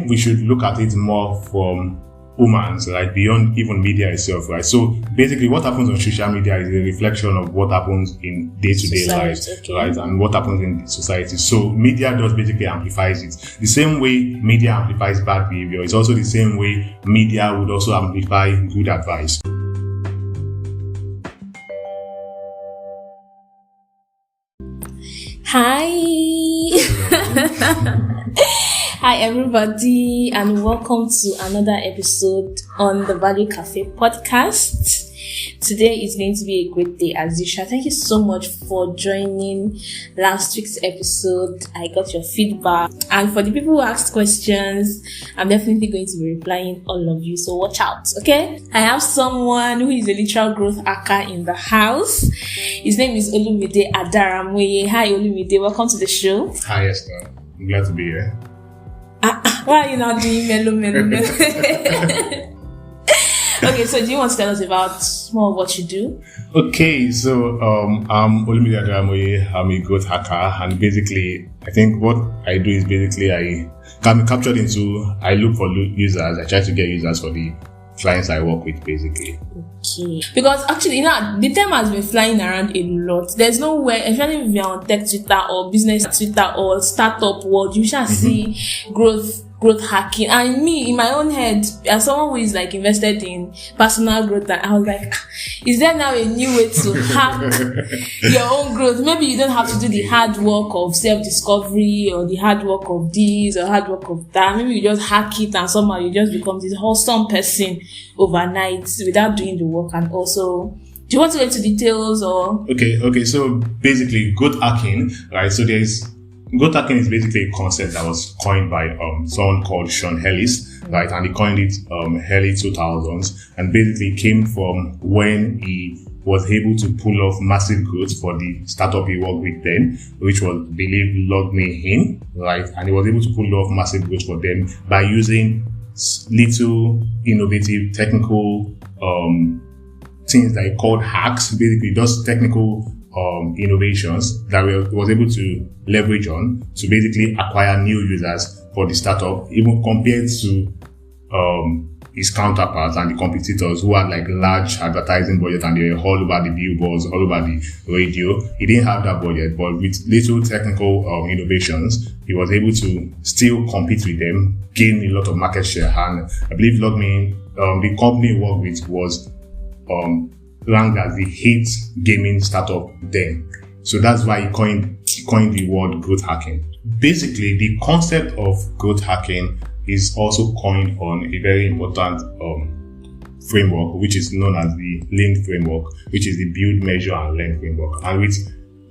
think we should look at it more from humans, right, beyond even media itself, right? So basically what happens on social media is a reflection of what happens in day-to-day life, right, and what happens in society. So media does basically amplifies it. The same way media amplifies bad behavior, it's also the same way media would also amplify good advice. Hi. Hi everybody, and welcome to another episode on the Value Cafe podcast. Today is going to be a great day as usual. Thank you so much for joining last week's episode. I got your feedback, and for the people who asked questions, I'm definitely going to be replying all of you, so watch out, okay? I have someone who is a literal growth hacker in the house. His name is Olumide Adaramoye. Hi Olumide, welcome to the show. Hi Esther, I'm glad to be here. Why are you not doing melo? Okay, so do you want to tell us about more of what you do? Okay, so I'm Olumide Adaramoye. I'm a growth hacker, and basically, I think what I do is basically I can be captured into, I look for users. I try to get users for the clients I work with, basically. Okay, because actually, the term has been flying around a lot. There's nowhere, especially if you're on tech Twitter or business Twitter or startup world, you shall see growth hacking. And me, in my own head, as someone who is like invested in personal growth, I was like, is there now a new way to hack your own growth? Maybe you don't have to do the hard work of self-discovery or the hard work of this or hard work of that. Maybe you just hack it and somehow you just become this wholesome person overnight without doing the work. And also, do you want to go into details or? Okay. So basically, growth hacking, right? So growth hacking is basically a concept that was coined by someone called Sean Ellis, right? And he coined it early 2000s, and basically came from when he was able to pull off massive growth for the startup he worked with then, which was, I believe, LogMeIn, right? And he was able to pull off massive growth for them by using little innovative technical things that he called hacks, basically those technical innovations that was able to leverage on to basically acquire new users for the startup, even compared to his counterparts and the competitors who had like large advertising budget and they were all over the billboards, all over the radio. He didn't have that budget, but with little technical innovations, he was able to still compete with them, gain a lot of market share. And I believe LogMeIn, the company he worked with was ranked as the 8th gaming startup then. So that's why he coined the word growth hacking. Basically, the concept of growth hacking is also coined on a very important framework, which is known as the Lean framework, which is the build, measure, and learn framework. And with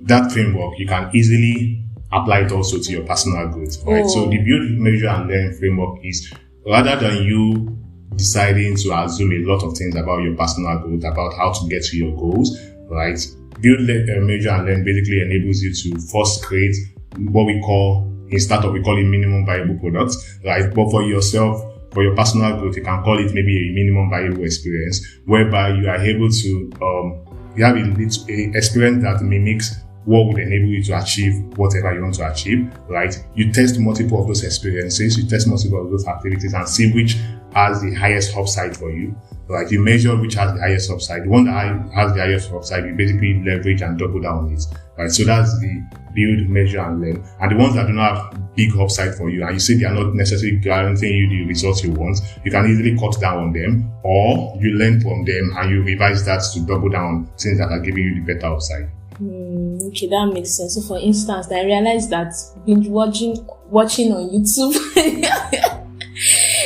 that framework, you can easily apply it also to your personal growth, right? So the build, measure, and learn framework is, rather than you deciding to assume a lot of things about your personal growth, about how to get to your goals, right? Build, measure, and learn basically enables you to first create what we call, in startup, we call it minimum viable products, right? But for yourself, for your personal growth, you can call it maybe a minimum viable experience, whereby you are able to, you have a experience that mimics what would enable you to achieve whatever you want to achieve, right? You test multiple of those experiences, you test multiple of those activities and see which has the highest upside for you, right? You measure which has the highest upside. The one that has the highest upside, you basically leverage and double down on it, right? So that's the build, measure, and learn. And the ones that do not have big upside for you, and you see they are not necessarily guaranteeing you the results you want, you can easily cut down on them, or you learn from them and you revise that to double down on things that are giving you the better upside. Okay, that makes sense. So for instance, I realized that binge watching on YouTube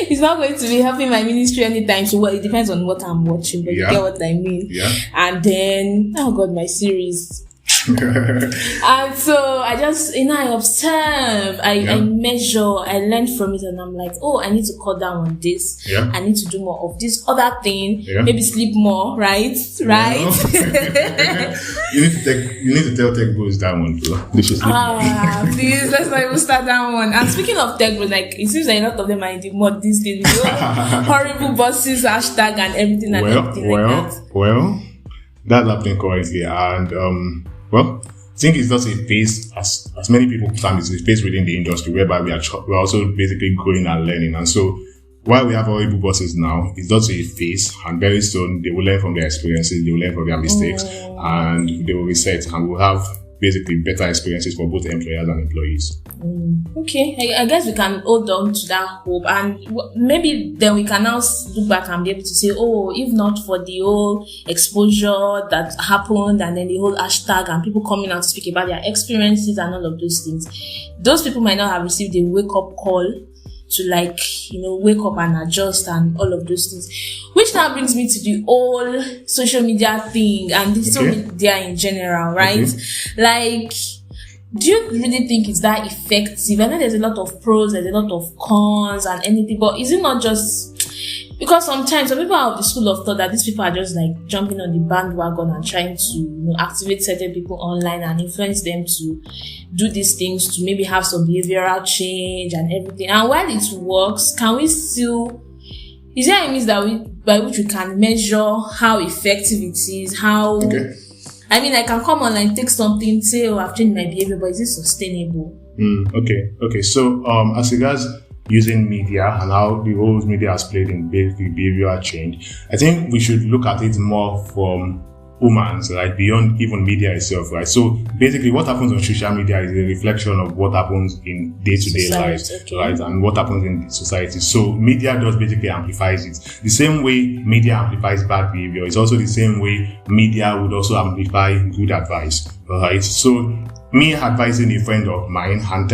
it's not going to be helping my ministry anytime soon. Well, it depends on what I'm watching, but you get what I mean. Yeah. And then, oh God, my series. And so I just, I observe, I measure, I learn from it, and I'm like, oh, I need to cut down on this. Yeah. I need to do more of this other thing. Yeah. Maybe sleep more, right? Right? You need to tell tech bros that one too. Please, let's not even start that one. And speaking of tech bros, like, it seems like a lot of them are in the mud these days. Horrible bosses, hashtag, and everything like that. Well, that's happening currently, and think it's just a phase, as many people term it, it's a phase within the industry whereby we're also basically growing and learning. And so while we have horrible bosses now, it's just a phase, and very soon they will learn from their experiences, they will learn from their mistakes, and they will reset, and we'll have basically better experiences for both employers and employees. Okay, I guess we can hold on to that hope, and maybe then we can now look back and be able to say, oh, if not for the whole exposure that happened, and then the whole hashtag and people coming out to speak about their experiences and all of those things, those people might not have received a wake-up call to wake up and adjust and all of those things. Which now brings me to the whole social media thing and the social media in general, right? Like, do you really think it's that effective? I know there's a lot of pros, there's a lot of cons and anything, but is it not just... Because sometimes some people are of the school of thought that these people are just like jumping on the bandwagon and trying to activate certain people online and influence them to do these things to maybe have some behavioral change and everything. And while it works, can we still... Is there a means that by which we can measure how effective it is? How... I mean, I can come online, take something, say, oh, I've changed my behavior, but is it sustainable? Okay. So, as regards using media and how the roles media has played in behavioral change, I think we should look at it more from humans, right, beyond even media itself, right? So basically what happens on social media is a reflection of what happens in day-to-day life, right, and what happens in society. So media does basically amplifies it. The same way media amplifies bad behavior, it's also the same way media would also amplify good advice, right? So me advising a friend of mine and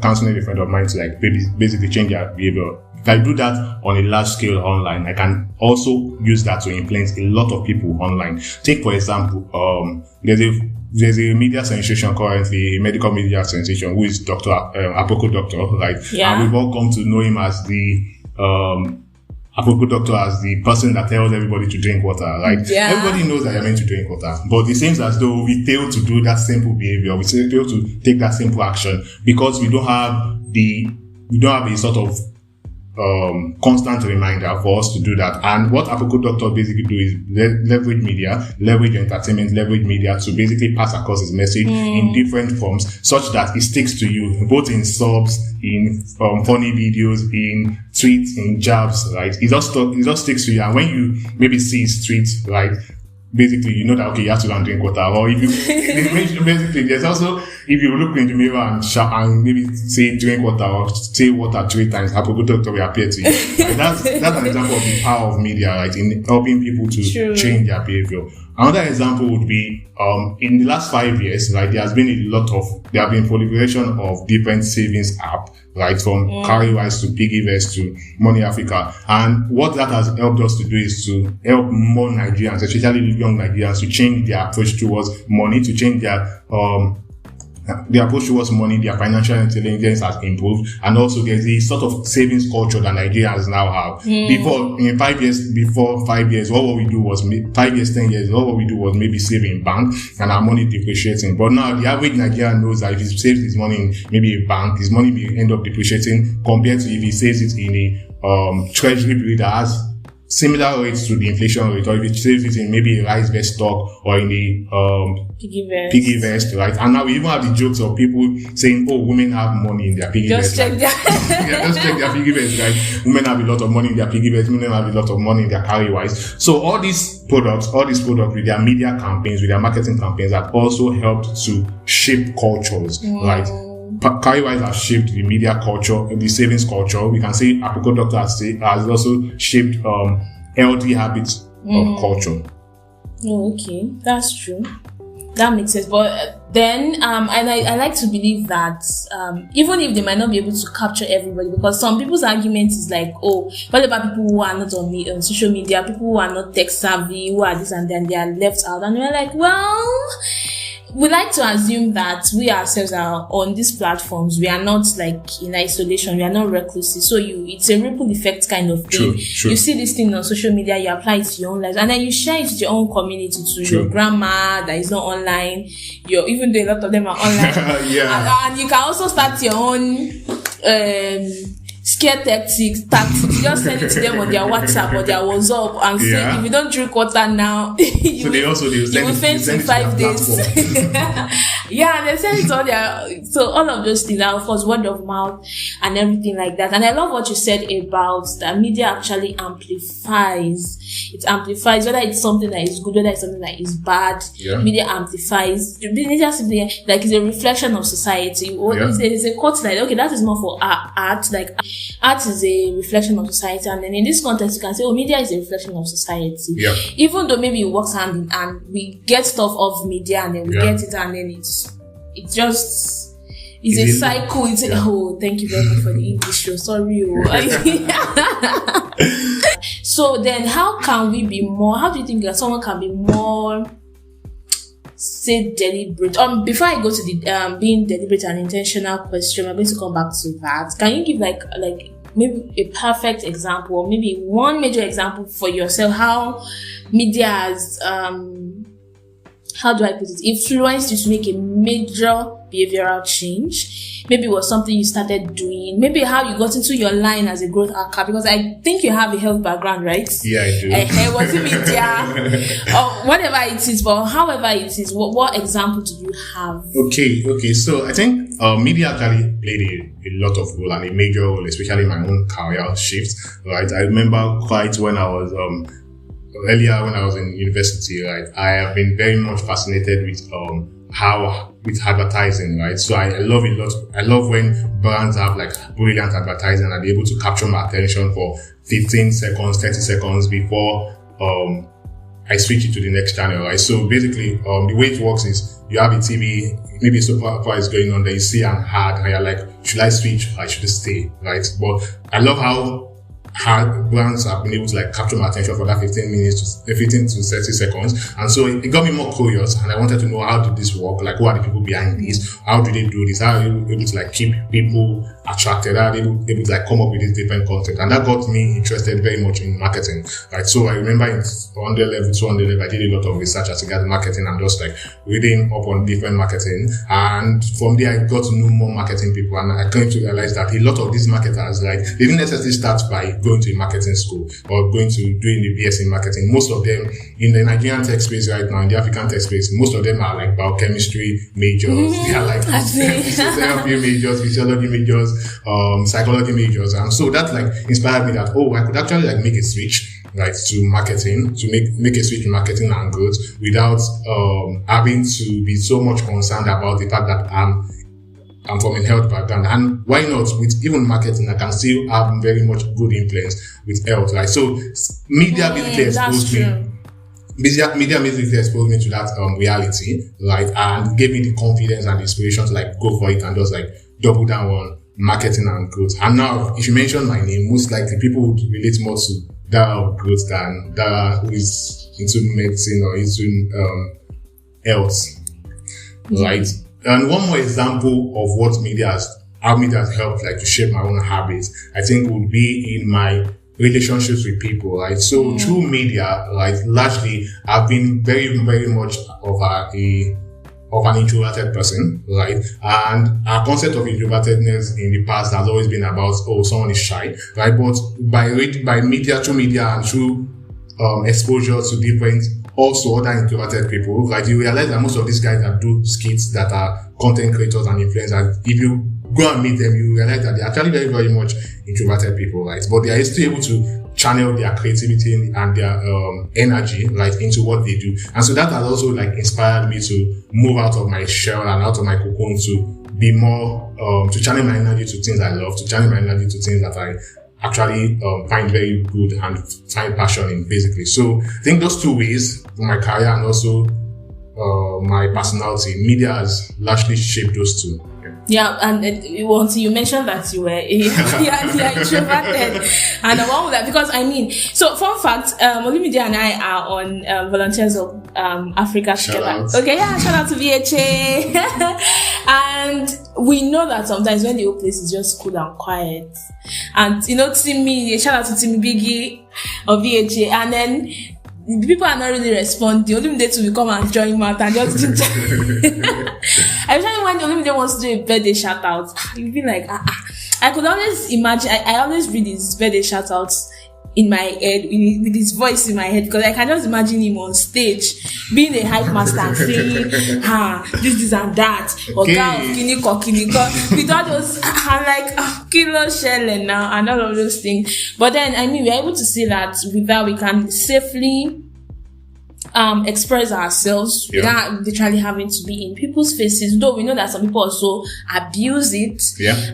counseling a friend of mine to basically change their behavior, if I do that on a large scale online, I can also use that to influence a lot of people online. Take for example, there's a media sensation currently, a medical media sensation, who is Dr. Apoko Doctor, right? Yeah. And we've all come to know him as the Apoko Doctor, as the person that tells everybody to drink water, right? Yeah. Everybody knows that you're meant to drink water, but it seems as though we fail to do that simple behavior. We fail to take that simple action because we don't have a sort of constant reminder for us to do that. And what Apoko Doctor basically do is leverage media, leverage entertainment, leverage media to basically pass across his message in different forms such that it sticks to you, both in subs, in funny videos, in tweets, in jabs, right? It just sticks to you. And when you maybe see his tweets, right, basically you know that okay, you have to go and drink water. Or if you basically there's also, if you look in the mirror and shout and maybe say drink water or say water 3 times, Apoko Doctor will appear to you. Right? That's an example of the power of media, right, in helping people to change their behavior. Another example would be in the last 5 years, right, there have been proliferation of different savings app, right, from Carrywise to Piggywest to Money Africa. And what that has helped us to do is to help more Nigerians, especially young Nigerians, to change their approach towards money, to change their approach towards money. Their financial intelligence has improved, and also there's a sort of savings culture that Nigerians now have. Before 5 years, what we do was 5 years, 10 years, what we do was maybe save in bank and our money depreciating. But now the average Nigerian knows that if he saves his money in maybe a bank, his money will end up depreciating compared to if he saves it in a treasury bill that has similar rates to the inflation rate, or if it saves it in maybe a rice vest stock or in the piggy vest, right? And now we even have the jokes of people saying, "Oh, women have money in their piggy vest." Just check their piggy vest, right? Women have a lot of money in their piggy vest. Women have a lot of money in their Carrywise. So all these products with their media campaigns, with their marketing campaigns, have also helped to shape cultures, right? Carrywise has shaped the media culture, the savings culture. We can say Apoko Doctor has also shaped healthy habits of culture. Oh, okay, that's true. That makes sense. But then, and I like to believe that even if they might not be able to capture everybody, because some people's argument is like, oh, what about people who are not on social media, people who are not tech savvy, who are this and then they are left out, and we're like, well, we like to assume that we ourselves are on these platforms. We are not like in isolation. We are not reclusive. So it's a ripple effect kind of thing. True. You see this thing on social media, you apply it to your own life, and then you share it to your own community, to your grandma that is not online. Even though a lot of them are online. And you can also start your own scare tactics, just send it to them on their WhatsApp or their WhatsApp and say, if you don't drink water now, you will faint in 5 days. Yeah, and they send it all their, so all of those things, and of course, word of mouth and everything like that. And I love what you said about that media actually amplifies. It amplifies, whether it's something that is good, whether it's something that is bad. Media amplifies. Media simply, like, is a reflection of society. It's a quote like, okay, that is more for art. Like, art is a reflection of society, and then in this context, you can say, media is a reflection of society. Even though maybe it works hand in hand, we get stuff off media, and then we get it, and then it's a cycle. Thank you very much for the English show. Sorry. So then, how do you think that someone can be more, say, deliberate? Before I go to the being deliberate and intentional question, I'm going to come back to that. Can you give like maybe a perfect example, or maybe one major example for yourself, how media has how do I put it, influenced you to make a major behavioral change? Maybe it was something you started doing. Maybe how you got into your line as a growth hacker, because I think you have a health background, right? Yeah, I do. Was it media or whatever it is, but however it is, what example do you have? Okay. So I think media actually played a lot of role, and a major role, especially in my own career shift. Right, I remember quite when I was earlier when I was in university. Right, I have been very much fascinated with with advertising, right? So I love it a lot. I love when brands have like brilliant advertising and are able to capture my attention for 15 seconds, 30 seconds before I switch it to the next channel, right? So basically, the way it works is you have a TV, maybe a soap opera is going on there, you see an ad, and you're like, should I switch or should I stay, right? But I love how brands have been able to like capture my attention for that 15 to 30 seconds. And so it got me more curious, and I wanted to know, how did this work? Like, who are the people behind this? How do they do this? How are they able to like keep people attracted? How are they able to like come up with this different content? And that got me interested very much in marketing, right? So I remember in 100 level, 200 level, I did a lot of research as regards marketing and just like reading up on different marketing. And from there, I got to know more marketing people, and I came to realize that a lot of these marketers, like, they didn't necessarily start by going to a marketing school or going to doing the BS in marketing. Most of them in the Nigerian tech space right now, in the African tech space, most of them are like biochemistry majors. They are like therapy majors, physiology majors, psychology majors. And so that like inspired me that, I could actually like make a switch, right, to marketing, to make a switch in marketing and growth without having to be so much concerned about the fact that I'm from a health background. And why not, with even marketing, I can still have very much good influence with health, right? So media basically exposed me. Media basically exposed me to that reality, right? And gave me the confidence and the inspiration to like go for it and just like double down on marketing and growth. And now, if you mention my name, most likely people would relate more to Dara of growth than Dara who is into medicine or into health, right? And one more example of how media has helped like to shape my own habits, I think, would be in my relationships with people, right? So through media, like, largely I've been very, very much of an introverted person, right? And our concept of introvertedness in the past has always been about, someone is shy, right? But by media, through media and through exposure to different, also other introverted people, like, you realize that most of these guys that do skits, that are content creators and influencers, if you go and meet them, you realize that they're actually very, very much introverted people, right? But they are still able to channel their creativity and their energy, right, into what they do. And so that has also like inspired me to move out of my shell and out of my cocoon to be more, to channel my energy to things I love, to channel my energy to things that I actually find very good and find passion in, basically. So I think those two ways, for my career and also my personality, media has largely shaped those two. Yeah, and you mentioned that you were introverted, and I want that because so fun fact, Olumide and I are on Volunteers of Africa together. Okay, yeah, shout out to VHA, and we know that sometimes when the whole place is just cool and quiet, and Timmy, shout out to Timmy Biggie of VHA, and then people are not really responding. Olumide will come and join Matt and just especially when Olumide wants to do a birthday shout out, you'll be like, I could always imagine. I always read his birthday shout outs in my head, with his voice in my head, because I can just imagine him on stage being a hype master and saying, this and that, or girl, kini, with all those, I'm like, kilo shell now, and all of those things. But then, I mean, we're able to see that with that we can safely express ourselves without literally having to be in people's faces, though we know that some people also abuse it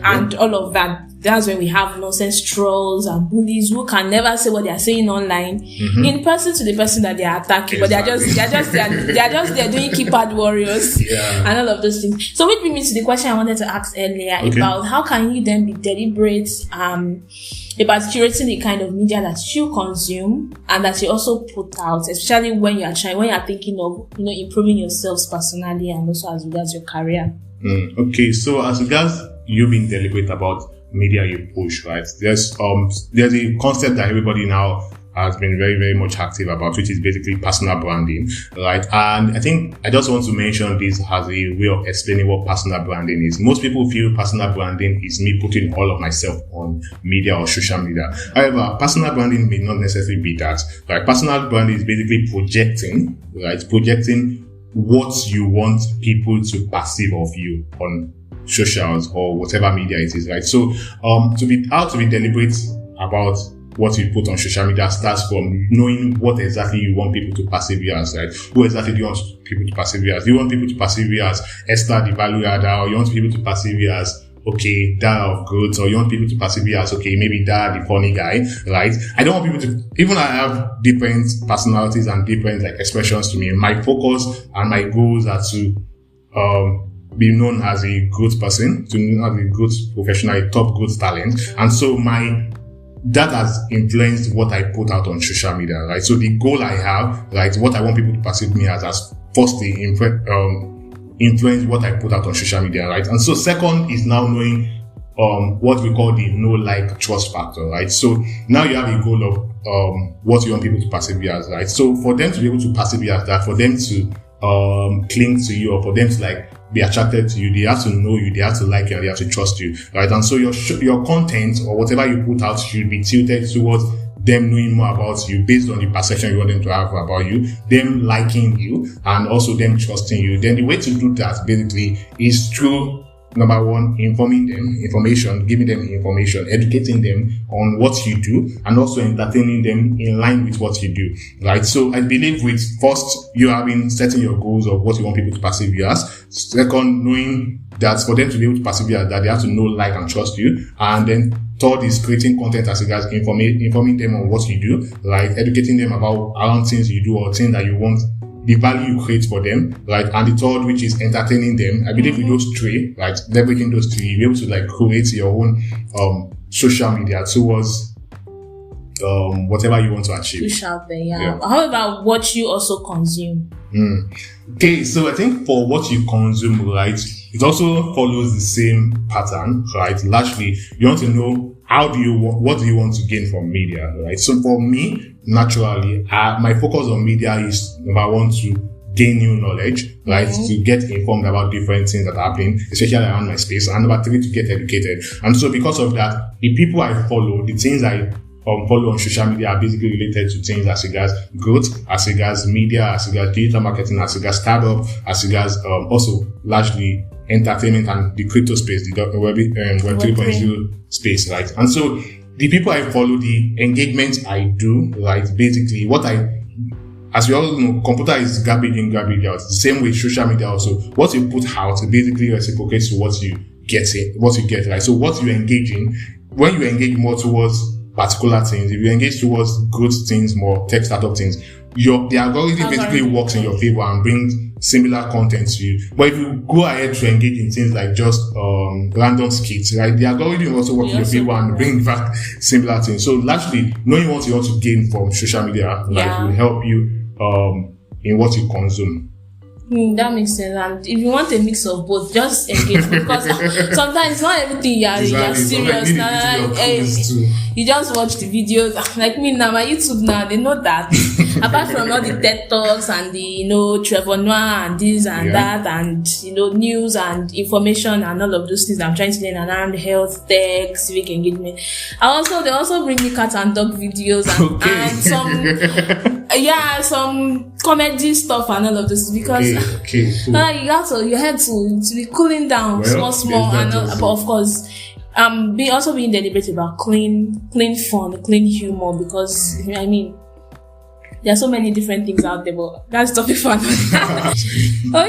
and all of that. That's when we have nonsense trolls and bullies who can never say what they are saying online in person to the person that they are attacking, but they're just there doing keypad warriors and all of those things. So which brings me to the question I wanted to ask earlier about how can you then be deliberate about curating the kind of media that you consume and that you also put out, especially when you are thinking of improving yourselves personally and also as regards your career. Okay, so as regards you being deliberate about media you push, right? There's a concept that everybody now has been very, very much active about, which is basically personal branding, right? And I think I just want to mention this as a way of explaining what personal branding is. Most people feel personal branding is me putting all of myself on media or social media. However, personal branding may not necessarily be that. Right? Personal branding is basically projecting what you want people to perceive of you on socials or whatever media it is, right? So to be deliberate about what you put on social media starts from knowing what exactly you want people to perceive you as, right? Who exactly do you want people to perceive you as? Do you want people to perceive you as Esther the value adder, or you want people to perceive you as Dara of goods, or you want people to perceive you as maybe Dara the funny guy, right? I don't want people to, even I have different personalities and different expressions to me. My focus and my goals are to be known as a good person, to be known as a good professional, a top good talent. And so that has influenced what I put out on social media, right? So the goal I have, right, what I want people to perceive me as firstly influence what I put out on social media, right? And so second is now knowing what we call the know, like, trust factor, right? So now you have a goal of what you want people to perceive you as, right? So for them to be able to perceive you as that, for them to cling to you, or for them to be attracted to you, they have to know you, they have to like you, and they have to trust you, right? And so your content or whatever you put out should be tilted towards them knowing more about you based on the perception you want them to have about you, them liking you, and also them trusting you. Then the way to do that basically is through, number one, giving them information, educating them on what you do, and also entertaining them in line with what you do, right? So I believe with first, you having setting your goals of what you want people to perceive you as. Second, knowing that for them to be able to perceive you as that, they have to know, like, and trust you. And then third is creating content as regards informing them on what you do, right? Educating them around things you do or things that you want, the value you create for them, right? And the third, which is entertaining them. I believe with those three, right, leveraging those three, you'll be able to create your own social media towards whatever you want to achieve. Push out there, yeah. How about what you also consume? Okay, so I think for what you consume, right, it also follows the same pattern, right? Largely, you want to know what do you want to gain from media, right? So for me, naturally, my focus on media is, number one, to gain new knowledge, right? To get informed about different things that are happening, especially around my space. And number three, to get educated. And so because of that, the people I follow, the things I follow on social media are basically related to things as regards growth, as regards media, as regards digital marketing, as regards startup, as regards also largely entertainment and the crypto space, the Web 3.0 space, right? And so the people I follow, the engagement I do, right? Basically, as we all know, computer is garbage in, garbage out. The same way social media also, what you put out basically reciprocates to what you get, right? So what you engage in, when you engage more towards particular things, if you engage towards good things, more tech startup things, the algorithm basically works in your favor and brings similar content to you. But if you go ahead to engage in things like just random skits, right, the algorithm also works in your favor and bring back similar things. So largely, knowing what you want to gain from social media will help you in what you consume. That makes sense. And if you want a mix of both, just engage because sometimes it's not everything you're serious. You just watch the videos. Like me now, my YouTube now, they know that. Apart from all the TED Talks and the, Trevor Noah and this and that and, news and information and all of those things I'm trying to learn around health, tech, civic engagement. They also bring me cat and dog videos and some comedy stuff and all of this because cool. You had to be cooling down small and but of course being deliberate about clean fun, clean humor because there are so many different things out there, but that's topic for another.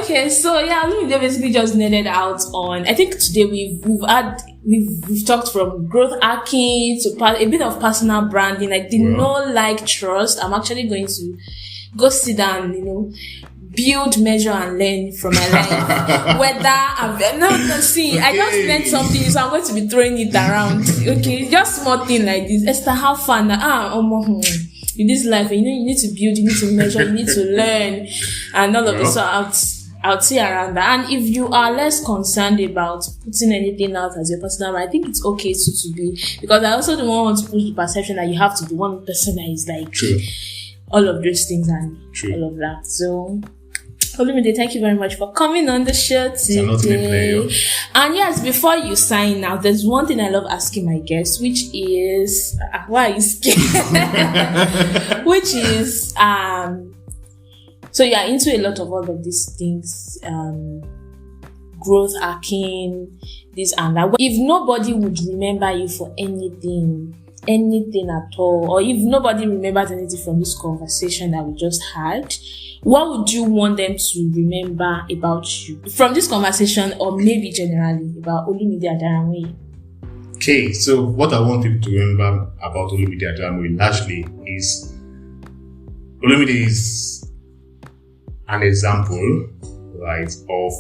Okay, so Olumide basically just netted out on. I think today we've talked from growth hacking to a bit of personal branding, like the trust. I'm actually going to go sit down, build, measure, and learn from my life. Whether I just learned something, so I'm going to be throwing it around. Okay, just small thing like this. Esther, have fun. In this life, you need to build, you need to measure, you need to learn, and all of this. So I'll see around that. And if you are less concerned about putting anything out as your personal, I think it's okay to be, because I also don't want to push the perception that you have to be one person that is like all of those things and all of that. So, Olumide, thank you very much for coming on the show today. And yes, before you sign out, there's one thing I love asking my guests, which is why are you scared? Which is so you are into a lot of all of these things, growth hacking, this and that. If nobody would remember you for anything at all, or if nobody remembers anything from this conversation that we just had, what would you want them to remember about you from this conversation, or maybe generally about Olumide Adaramoye? Okay, so what I want people to remember about Olumide Adaramoye largely is Olumide is an example, right, of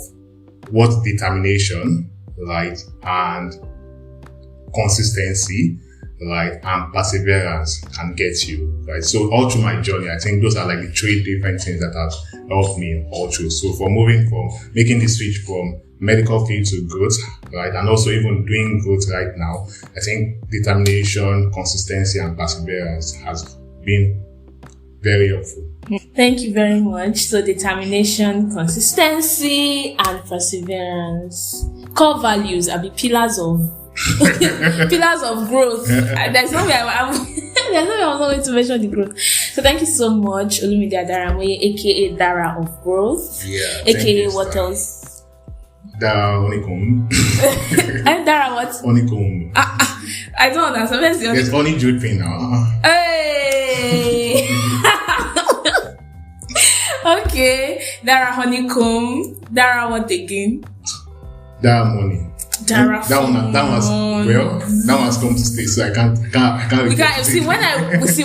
what determination, right, and consistency, right, and perseverance can get you, right? So all through my journey, I think those are like the 3 different things that have helped me all through. So for making the switch from medical field to growth, right, and also even doing growth right now, I think determination, consistency, and perseverance has been very helpful. Thank you very much. So determination, consistency, and perseverance, core values are the pillars of growth. There's no way I'm not going to mention the growth. So thank you so much, Olumide Adaramoye, aka Dara of Growth. Aka what else? Dara honeycomb. And Dara what? Honeycomb. I don't understand. There's honey dripping now. Hey. Okay, Dara honeycomb. Dara what again? Dara money. Dara that one's come to stay, so I can't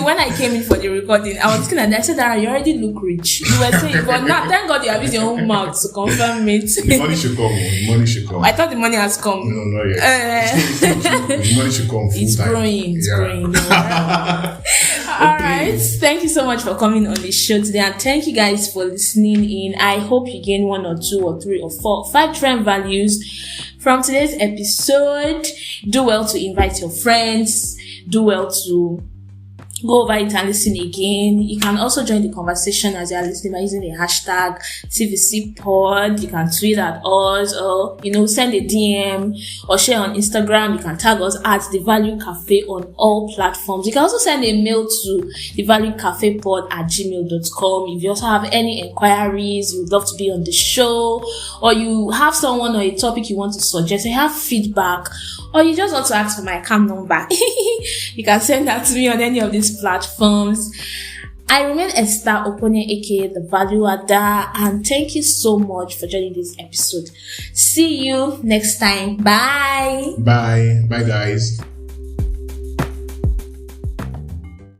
when I came in for the recording, I was thinking that I said, Dara, you already look rich. You were saying, but now thank God you have used your own mouth to confirm it. The money should come. I thought the money has come. No, not yet. The money should come. It's growing. All right. Thank you so much for coming on the show today, and thank you guys for listening in. I hope you gain 1 or 2 or 3 or 4 or 5 trend values from today's episode. Do well to invite your friends. Do well to go over it and listen again. You can also join the conversation as you are listening by using the hashtag TVCPod. You can tweet at us, or send a DM or share on Instagram. You can tag us at The Value Cafe on all platforms. You can also send a mail to thevaluecafepod@gmail.com. If you also have any inquiries, you'd love to be on the show, or you have someone or a topic you want to suggest, or you have feedback, or you just want to ask for my account number, you can send that to me on any of these platforms. I remain Esther Oponye, aka The Value Ada, and thank you so much for joining this episode. See you next time. Bye. Bye, guys.